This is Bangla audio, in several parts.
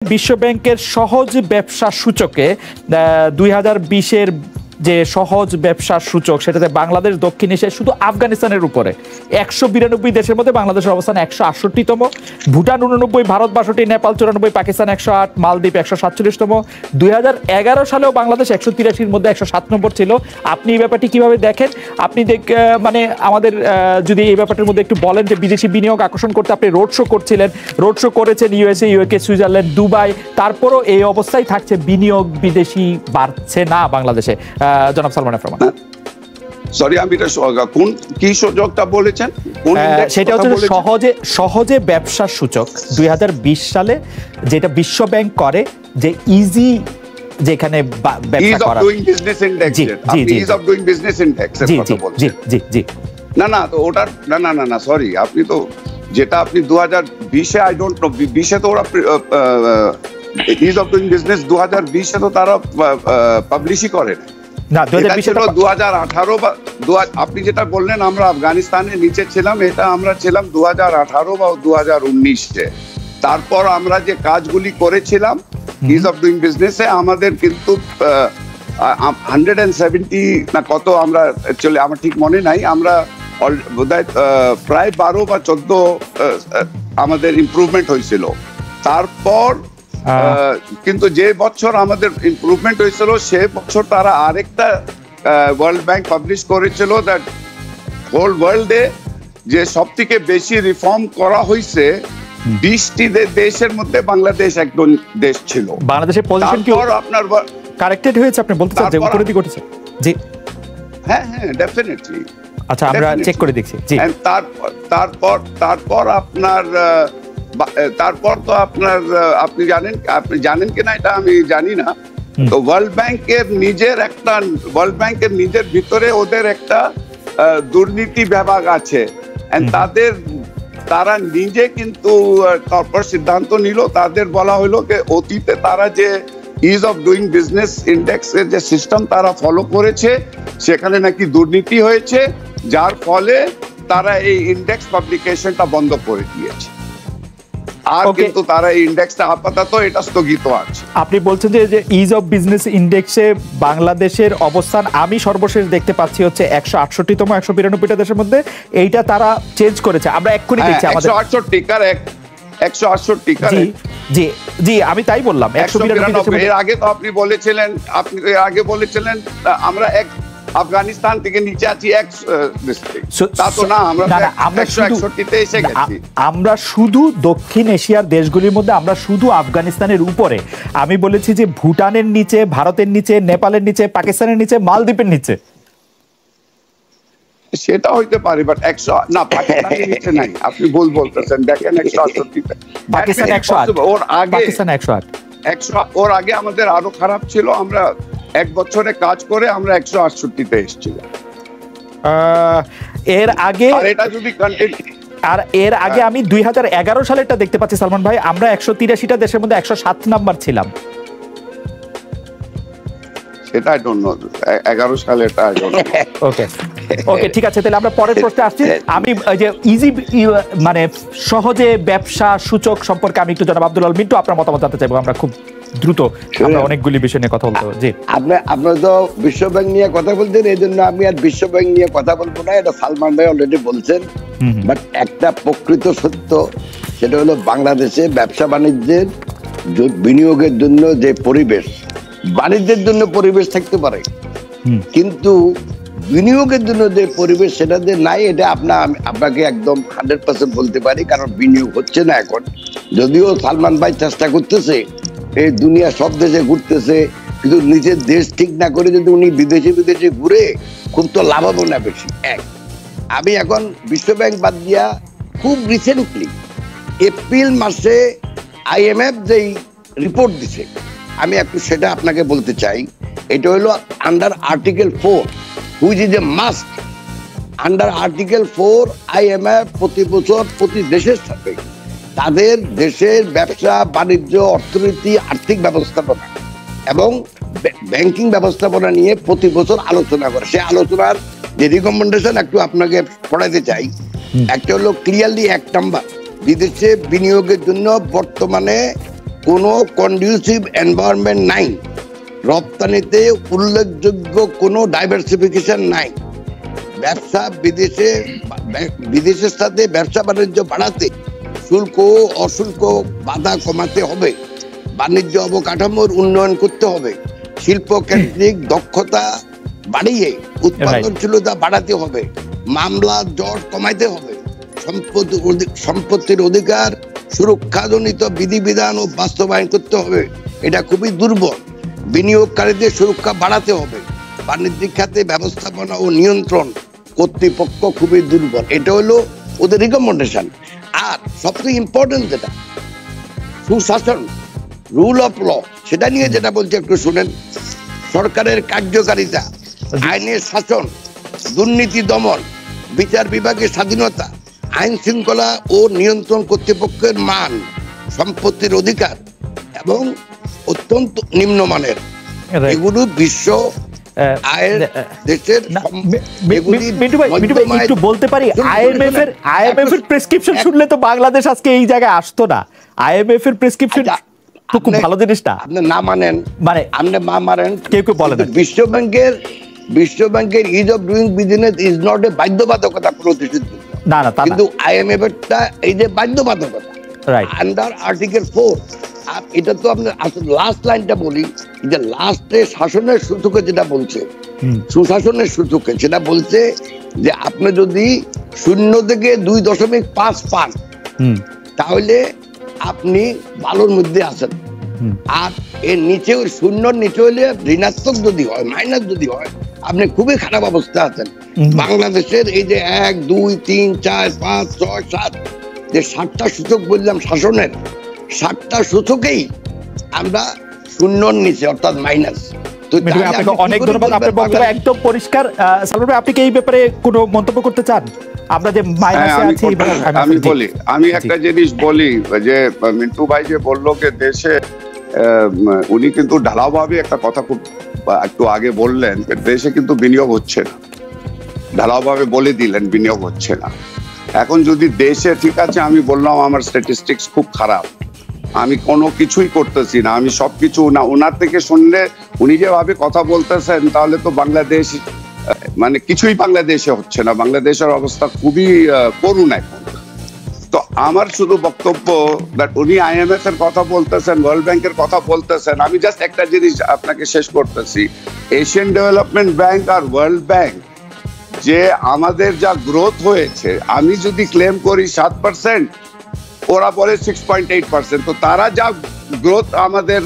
বিশ্ব ব্যাংকের সহজ ব্যবসা সূচকে 2020-এর যে সহজ ব্যবসা সূচক সেটাতে বাংলাদেশ দক্ষিণ এশিয়ায় শুধু আফগানিস্তানের উপরে 192 দেশের মধ্যে বাংলাদেশের অবস্থান 168তম, ভুটান 89, ভারত 62, নেপাল 94, পাকিস্তান 108, মালদ্বীপ 147তম। 2011 সালেও বাংলাদেশ 183-র মধ্যে 107 নম্বর ছিল। আপনি এই ব্যাপারটি কিভাবে দেখেন? আপনি মানে আমাদের যদি এই ব্যাপারটার মধ্যে একটু বলেন যে বিদেশি বিনিয়োগ আকর্ষণ করতে আপনি রোড শো করছিলেন, রোড শো করেছেন ইউএসএ, ইউকে, সুইজারল্যান্ড, দুবাই, তারপরও এই অবস্থায় থাকছে বিনিয়োগ বিদেশি বাড়ছে না বাংলাদেশে। জনাব সালমান এফ রহমান, সরি আমি কোন কি সূচকটা বলেছেন? সেটা হচ্ছে সহজে ব্যবসা সূচক 2020 সালে, যেটা বিশ্ব ব্যাংক করে, যে ইজি যেখানে ব্যবসা করা, is of doing business index এর কথা বলছেন। জি জি না না, তো ওটা না সরি, আপনি তো যেটা আপনি 2020-এ আই ডোন্ট নো, 20-এ তো ওরা ইজ অফ ডুইং বিজনেস 2020-এ তো তারা পাবলিশই করে না। 2018 বা আপনি যেটা বললেন আমরা আফগানিস্তানের নিচে ছিলাম, এটা আমরা ছিলাম 2018 বা 2019-এ। তারপর আমরা যে কাজগুলি করেছিলাম ইজ অফ ডুইং বিজনেসে, আমাদের কিন্তু 170 না কত, আমরা অ্যাকচুয়ালি আমার ঠিক মনে নাই, আমরা বোধহয় প্রায় 12 বা 14 আমাদের ইমপ্রুভমেন্ট হয়েছিল। তারপর কিন্তু যে বছর আমাদের ইমপ্রুভমেন্ট হয়েছিল সে বছর তারা আরেকটা ওয়ার্ল্ড ব্যাংক পাবলিশ করেছিল দ্যাট হোল ওয়ার্ল্ডে যে সব থেকে বেশি রিফর্ম করা হয়েছে 20টি দেশের মধ্যে বাংলাদেশ একজন দেশ ছিল। বাংলাদেশের পজিশন কি আপনার কারেক্টেড হয়েছে? আপনি বলতে চাচ্ছেন যে উপরে ঘটেছে? জি হ্যাঁ ডেফিনেটলি। আচ্ছা, আমরা চেক করে দেখছি। জি, তারপর আপনার তারপর তো আপনার আপনি জানেন কিনা এটা আমি জানি না, তো ওয়ার্ল্ড ব্যাংকের নিজের ভিতরে ওদের একটা দুর্নীতি বিভাগ আছে। তারা নিজে কিন্তু তারপর সিদ্ধান্ত নিল, তাদের বলা হলো যে অতীতে তারা যে ইজ অফ ডুইং বিজনেস ইন্ডেক্সের যে সিস্টেম তারা ফলো করেছে সেখানে নাকি দুর্নীতি হয়েছে, যার ফলে তারা এই ইন্ডেক্স পাবলিকেশনটা বন্ধ করে দিয়েছে। আর কিন্তু তারা এই ইন্ডেক্সটা আপাতত এটা স্থগিত আছে। আপনি বলছেন যে ইজ অফ বিজনেস ইন্ডেক্সে বাংলাদেশের অবস্থান আমি সর্বশেষ দেখতে পাচ্ছি হচ্ছে 168তম 192টা দেশের মধ্যে, এইটা তারা চেঞ্জ করেছে। আমরা এক্ষুনি দেখছি আমাদের 168 কারেক্ট 168 কারেক্ট। জি জি, আমি তাই বললাম 192। এর আগে তো আপনি বলেছিলেন আমরা আফগানিস্তান থেকে নিচে আছি আমরা শুধু দক্ষিণ এশিয়ার দেশগুলির মধ্যে আমরা শুধু আফগানিস্তানের উপরে। আমি বলেছি যে ভুটানের নিচে, ভারতের নিচে, নেপালের নিচে, পাকিস্তানের নিচে, মালদ্বীপের নিচে। সেটা হইতে পারে, বাট 100 না, পাকিস্তানের নিচে নাই, আপনি ভুল বলতেছেন। দেখেন 168 পাকিস্তান 108, ওর আগে পাকিস্তান 108, ওর আগে আমাদের আরো খারাপ ছিল। আমরা এক বছরে কাজ করে আমরা 168-তে এসেছিলাম। এর আগে এটা যদি এর আগে আমি 2011 সালেরটা দেখতে পাচ্ছি সালমান ভাই, আমরা 183টা দেশের মধ্যে 107 নাম্বার ছিলাম। সেটা আই ডোন্ট নো, 11 সালে এটা আই ডোন্ট নো। ওকে ঠিক আছে, তাহলে আমরা পরের প্রশ্নে আসছি। আমি যে ইজি মানে সহজে ব্যবসা সূচক সম্পর্কে আমি একটু জনাব আব্দুল আল মিন্টু আপনার মতামত জানতে চাইবো। আমরা খুব দ্রুত আমরা অনেকগুলি বিষয় নিয়ে কথা বলতে হবে। জি, আপনারা তো বিশ্ব ব্যাংক নিয়ে কথা বলছেন, এই জন্য আমি আর বিশ্ব ব্যাংক নিয়ে কথা বলবো না, এটা সালমান ভাই অলরেডি বলছেন। বাট একটা প্রকৃত সত্য, সেটা হলো বাংলাদেশে ব্যবসা বাণিজ্যের বিনিয়োগের জন্য যে পরিবেশ, বাণিজ্যের জন্য পরিবেশ থাকতে পারে, কিন্তু বিনিয়োগের জন্য যে পরিবেশ সেটা যে নাই, এটা আপনাকে একদম 100% বলতে পারি। কারণ বিনিয়োগ হচ্ছে না এখন, যদিও সালমান ভাই চেষ্টা করতেছে, এই দুনিয়া সব দেশে ঘুরতেছে, কিন্তু নিজের দেশ ঠিক না করে যদি উনি বিদেশে ঘুরে খুব তো লাভ হবে না বেশি। আমি এখন বিশ্ব ব্যাংক বাদ দিয়া খুব রিসেন্টলি এপ্রিল মাসে IMF যেই রিপোর্ট দিছে, আমি একটু সেটা আপনাকে বলতে চাই। এটা হলো under article 4, which is a must. Under article 4 IMF প্রতি বছর প্রতি দেশের সাথে তাদের দেশের ব্যবসা বাণিজ্য, অর্থনীতি, আর্থিক ব্যবস্থাপনা এবং ব্যাংকিং ব্যবস্থাপনা নিয়ে প্রতি বছর আলোচনা করে। সে আলোচনার যে রিকমেন্ডেশন একটু আপনাকে পড়াতে চাই। একটা হলো ক্লিয়ারলি 1 নাম্বার, বিদেশে বিনিয়োগের জন্য বর্তমানে কোনো কন্ডিউসিভ এনভায়রনমেন্ট নাই, রপ্তানিতে উল্লেখযোগ্য কোনো ডাইভার্সিফিকেশন নাই। ব্যবসা বিদেশের সাথে ব্যবসা বাণিজ্য বাড়াতে শুল্ক ও অশুল্ক বাধা কমাতে হবে, বাণিজ্য অবকাঠামোর উন্নয়ন করতে হবে, শিল্প কেন্দ্রিক দক্ষতা বাড়িয়ে উৎপাদনশীলতা বাড়াতে হবে, মামলা জট কমাইতে হবে, সম্পত্তির অধিকার সুরক্ষাজনিত বিধিবিধান ও বাস্তবায়ন করতে হবে, এটা খুবই দুর্বল। বিনিয়োগকারীদের সুরক্ষা বাড়াতে হবে, বাণিজ্যিক খাতে ব্যবস্থাপনা ও নিয়ন্ত্রণ কর্তৃপক্ষ খুবই দুর্বল। এটা হলো ওদের রিকমেন্ডেশন। আর সবচেয়ে ইম্পর্টেন্ট যেটা সুশাসন, রুল অফ ল, সেটা নিয়ে যেটা বলছে একটু শুনেন। সরকারের কার্যকারিতা, আইনের শাসন, দুর্নীতি দমন, বিচার বিভাগের স্বাধীনতা, আইন শৃঙ্খলা ও নিয়ন্ত্রণ কর্তৃপক্ষের মান, সম্পত্তির অধিকার এবং অত্যন্ত নিম্নমানের, এগুলো বিশ্ব আয়ের দেশের একটু বলতে পারি আইএমএফ এর প্রেসক্রিপশন শুনলে তো বাংলাদেশ আজকে এই জায়গায় আসতো না। আইএমএফ এর প্রেসক্রিপশন তো খুব ভালো জিনিস না, আপনি না মানেন, মানে আপনি মা মারেন, কেউ কেউ বলেন বিশ্ব ব্যাংকের is of doing business is not a বাধ্যবাধকতা প্রতিষ্ঠিত না, কিন্তু আইএমএফ এরটা এই যে বাধ্যবাধকতা আন্ডার আর্টিকেল 4। আর এটা তো আপনার লাস্ট লাইনটা বলি, যে লাস্টে শাসনের সূচকে যেটা বলছে, সুশাসনের সূচকে সেটা বলছে যে আপনি যদি 0 থেকে 2.5 পান তাহলে আপনি ভালোর মধ্যে আছেন। আর এর নিচে 0 নিচে হলে ঋণাত্মক যদি হয়, মাইনাস যদি হয়, আপনি খুবই খারাপ অবস্থা আছেন। বাংলাদেশের এই যে 1, 2, 3, 4, 5, 6, 7 যে 7টা সূচক বললাম শাসনের, 7টা সূচকেই আমরা 0-র নিচে, অর্থাৎ মাইনাস। অনেক ধন্যবাদ, আপনার বক্তব্য একদম পরিষ্কার। সালমান ভাই, আপনি কি এই ব্যাপারে কোনো মন্তব্য করতে চান? আমরা যে মাইনাসে আছি, আমি বলি, আমি একটা জিনিস বলি যে মিন্টু ভাই যে বললো যে দেশে, উনি কিন্তু ঢালাওভাবে একটা কথা খুব একটু আগে বললেন, দেশে কিন্তু বিনিয়োগ হচ্ছে না, ঢালাওভাবে বলে দিলেন বিনিয়োগ হচ্ছে না। এখন যদি দেশে, ঠিক আছে আমি বললাম আমার স্ট্যাটিস্টিক্স খুব খারাপ, আমি কোনো কিছুই করতেছি না, আমি সবকিছু না, ওনার থেকে শুনলে উনি যেভাবে কথা বলতেছেন তাহলে তো বাংলাদেশ মানে কিছুই বাংলাদেশে হচ্ছে না, বাংলাদেশের অবস্থা খুবই করুণ এখন। তো আমার শুধু বক্তব্য, উনি আইএমএফ এর কথা বলতেছেন, ওয়ার্ল্ড ব্যাংকের কথা বলতেছেন, আমি জাস্ট একটা জিনিস আপনাকে শেষ করতেছি। এশিয়ান ডেভেলপমেন্ট ব্যাংক আর ওয়ার্ল্ড ব্যাংক যে আমাদের যা গ্রোথ হয়েছে, আমি যদি ক্লেম করি 7%, ওরা বলে 6.8%, তো তারা যা গ্রোথ আমাদের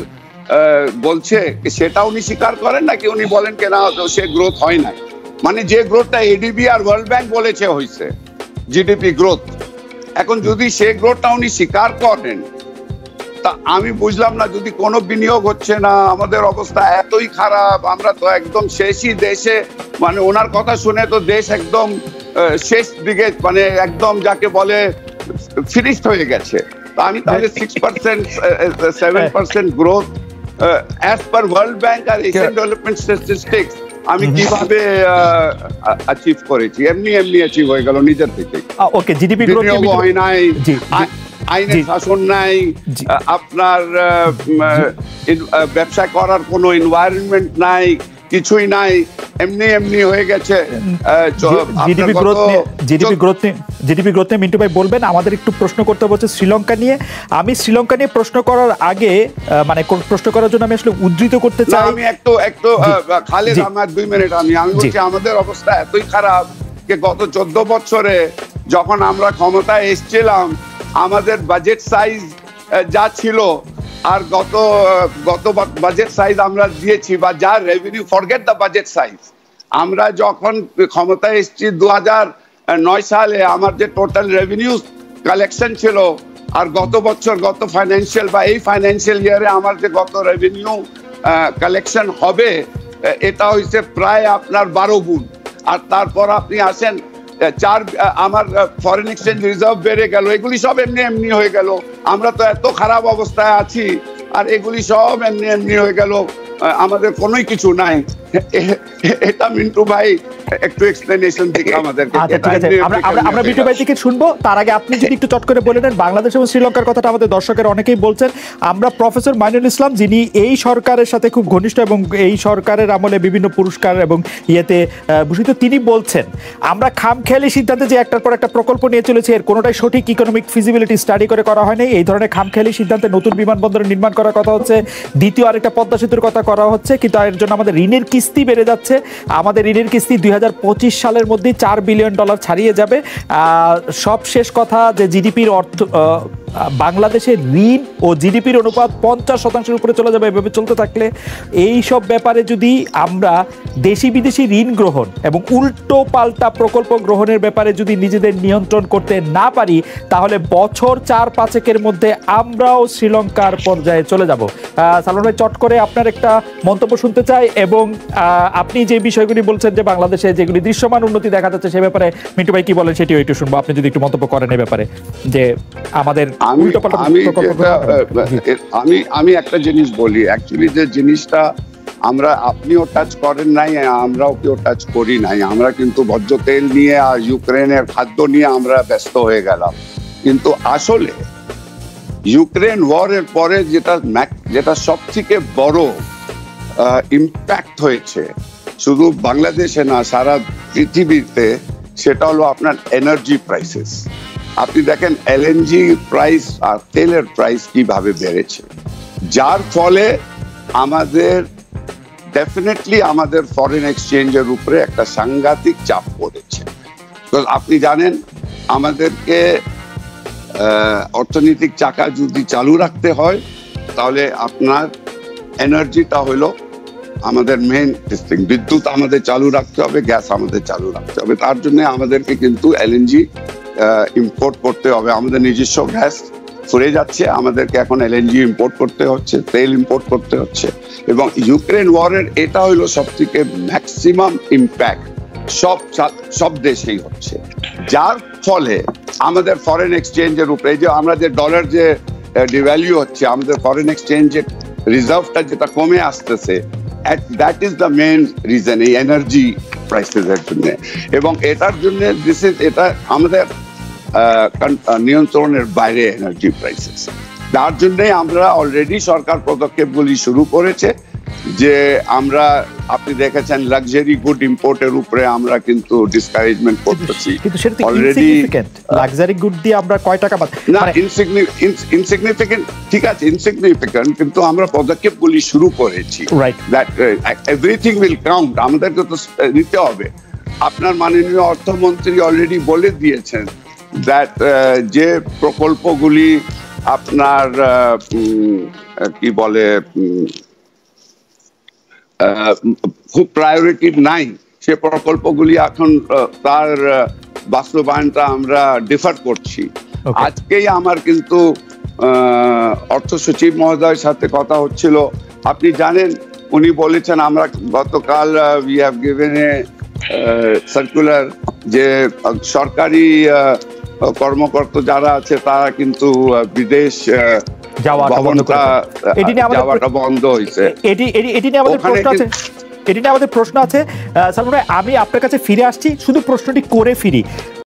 বলছে সেটা উনি স্বীকার করেন নাকি উনি বলেন কেনা সে গ্রোথ হয় না? মানে যে গ্রোথটা এডিবি আর ওয়ার্ল্ড ব্যাংক বলেছে হয়েছে জিডিপি গ্রোথ, এখন যদি সে গ্রোথটা উনি স্বীকার করেন, তা আমি বুঝলাম না, যদি কোনো বিনিয়োগ হচ্ছে না, আমাদের অবস্থা এতই খারাপ, আমরা তো একদম শেষই দেশে, মানে ওনার কথা শুনে তো দেশ একদম শেষ দিকে, মানে একদম যাকে বলে ফিনিশড হয়ে গেছে। তো আমি তাহলে 6%, 7% growth as per World Bank আর এশিয়ান ডেভেলপমেন্ট স্ট্যাটিস্টিক্স আমি কিভাবে অ্যাচিভ করেছি? এমনি অ্যাচিভ হয়ে গেল নিজের থেকে। ওকে, জিডিপি গ্রোথ হয় নাই, আইনের শাসন নাই, আপনার ব্যবসা করার কোনো এনভায়রনমেন্ট নাই, কিছুই নাই, এমনি হয়ে গেছে। জিডিপি গ্রোথ নিয়ে মিন্টু ভাই বলবেন। আমাদের একটু প্রশ্ন করতে বলছে শ্রীলঙ্কা নিয়ে। আমি শ্রীলঙ্কা নিয়ে প্রশ্ন করার আগে, মানে প্রশ্ন করার জন্য আমি আসলে উদ্ধৃত করতে চাই। আমি একটু খালিদ, আমার 2 মিনিট, আমি বলছি আমাদের অবস্থা এতই খারাপ যে গত 14 বছরে যখন আমরা ক্ষমতায় এসেছিলাম, আমাদের বাজেট সাইজ যা ছিল আর গত বাজেট সাইজ আমরা দিয়েছি, বা যা revenue, forget the budget size, আমরা যখন ক্ষমতায় এসেছি 2009 সালে, আমার যে টোটাল রেভিনিউ কালেকশন ছিল, আর গত বছর, গত ফাইন্যান্সিয়াল বা এই ফাইন্যান্সিয়াল ইয়ারে আমার যে গত রেভিনিউ কালেকশন হবে, এটা হয়েছে প্রায় আপনার 12 গুণ। আর তারপর আপনি আসেন আমার ফরেন এক্সচেঞ্জ রিজার্ভ বেড়ে গেল, এগুলি সব এমনি হয়ে গেল। আমরা তো এত খারাপ অবস্থায় আছি, আর এগুলি সব এমনি হয়ে গেল। আমাদের কোনোই কিছু নাই, এটা মিন্টু ভাই একটু এক্সপ্লেনেশন দিকে আমাদেরকে। আচ্ছা ঠিক আছে, আমরা মিন্টু ভাই থেকে শুনবো। তার আগে আপনি যদি একটু চট করে বলে নেন, বাংলাদেশ এবং শ্রীলঙ্কার কথাটা আমাদের দর্শকের অনেকেই বলছেন। আমরা প্রফেসর মাইনুল ইসলাম, যিনি এই সরকারের সাথে খুব ঘনিষ্ঠ এবং এই সরকারের আমলে বিভিন্ন পুরস্কার এবং ইয়েতে ভূষিত, তিনি বলছেন আমরা খামখেয়ালি সিদ্ধান্তে যে একটার পর একটা প্রকল্প নিয়ে চলেছে, এর কোনোটাই সঠিক ইকোনমিক ফিজিবিলিটি স্টাডি করে করা হয়নি। এই ধরনের খামখেয়ালি সিদ্ধান্তে নতুন বিমানবন্দর নির্মাণ করার কথা হচ্ছে, দ্বিতীয় আরেকটা পদ্মা সেতুর কথা করা হচ্ছে, কিন্তু এর জন্য আমাদের ঋণের কিস্তি বেড়ে যাচ্ছে। আমাদের ঋণের কিস্তি 2025 সালের মধ্যে $4 বিলিয়ন ছাড়িয়ে যাবে। সব শেষ কথা যে জিডিপির অর্থ, বাংলাদেশের ঋণ ও জিডিপির অনুপাত 50% উপরে চলে যাবে এভাবে চলতে থাকলে। এই সব ব্যাপারে যদি আমরা দেশি বিদেশি ঋণ গ্রহণ এবং উল্টো পাল্টা প্রকল্প গ্রহণের ব্যাপারে যদি নিজেদের নিয়ন্ত্রণ করতে না পারি, তাহলে বছর 4-5 মধ্যে আমরাও শ্রীলঙ্কার পর্যায়ে চলে যাব। সালমান ভাই, চট করে আপনার একটা মন্তব্য শুনতে চাই, এবং আপনি যে বিষয়গুলি বলছেন যে বাংলাদেশে যেগুলি দৃশ্যমান উন্নতি দেখা যাচ্ছে সে ব্যাপারে মিন্টু ভাই কি বলেন সেটিও একটু শুনবো। আপনি যদি একটু মন্তব্য করেন এই ব্যাপারে, যে আমাদের আমি একটা জিনিস বলি, অ্যাকচুয়ালি যে জিনিসটা আমরা, আপনিও টাচ করেন নাই, আমরাও কেউ টাচ করি নাই। আমরা কিন্তু ভোজ্য তেল নিয়ে আর ইউক্রেনের খাদ্য নিয়ে আমরা ব্যস্ত হয়ে গেলাম। কিন্তু আসলে ইউক্রেন ওয়ারের পরে যেটা সবথেকে বড় ইম্প্যাক্ট হয়েছে শুধু বাংলাদেশে না, সারা পৃথিবীতে, সেটা হলো আপনার এনার্জি প্রাইসেস। আপনি দেখেন এলএনজি প্রাইস আর তেলের প্রাইস কিভাবে বেড়েছে, যার ফলে আমাদের ডেফিনেটলি আমাদের ফরেন এক্সচেঞ্জের উপরে একটা সাংঘাতিক চাপ পড়েছে। তো আপনি জানেন আমাদেরকে অর্থনৈতিক চাকা যদি চালু রাখতে হয়, তাহলে আপনার এনার্জিটা হলো আমাদের মেইন থিং। বিদ্যুৎ আমাদের চালু রাখতে হবে, গ্যাস আমাদের চালু রাখতে হবে। তার জন্য আমাদেরকে কিন্তু এলএনজি ইম্পোর্ট করতে হবে। আমাদের নিজস্ব গ্যাস ফুরে যাচ্ছে, আমাদেরকে এখন এলএনজি ইম্পোর্ট করতে হচ্ছে, তেল ইম্পোর্ট করতে হচ্ছে। এবং ইউক্রেন ওয়ারের এটা হলো সবথেকে ম্যাক্সিমাম ইম্প্যাক্ট সব দেশেই হচ্ছে, যার ফলে আমাদের ফরেন এক্সচেঞ্জের উপরে, যে আমরা যে ডলার যে ডিভ্যালু হচ্ছে, আমাদের ফরেন এক্সচেঞ্জের রিজার্ভটা যেটা কমে আসতেছে, that is the main reason এই এনার্জি প্রাইসেসের জন্য। এবং এটার জন্য এটা আমাদের নিয়ন্ত্রণের বাইরে এনার্জি প্রাইসেস। তার জন্যই আমরা অলরেডি সরকার পদক্ষেপগুলি শুরু করেছে, যে আমরা, আপনি দেখেছেন লাক্সারি গুড ইম্পোর্টের উপরে আমরা কিন্তু ডিসকারেজমেন্ট করতেছি। কিন্তু সেটা তো ইনসিগনিফিক্যান্ট। লাক্সারি গুড দিয়ে আমরা কয় টাকা পাচ্ছি না? ইনসিগনিফিক্যান্ট, ঠিক আছে, ইনসিগনিফিক্যান্ট, কিন্তু আমরা পদক্ষেপগুলি শুরু করেছি। দ্যাট এভরিথিং উইল কাউন্ট, আমাদেরকে তো নিতে হবে। আপনার মাননীয় অর্থমন্ত্রী অলরেডি বলে দিয়েছেন দ্যাট যে প্রকল্পগুলি আপনার কি বলে খুব প্রায়োরিটি নাই, সে প্রকল্পগুলি এখন তার বাস্তবায়নটা আমরা ডিফার করছি। আজকেই আমার কিন্তু অর্থ সচিব মহোদয়ের সাথে কথা হচ্ছিল। আপনি জানেন উনি বলেছেন, আমরা গতকাল we have given a circular, যে সরকারি কর্মকর্তা যারা আছে তারা কিন্তু বিদেশ যাওয়াটা বন্ধ হয়েছে। এটি নিয়ে আমাদের প্রশ্ন আছে। সালমান ভাই, আমি আপনার কাছে ফিরে আসছি, শুধু প্রশ্নটি করে ফিরি।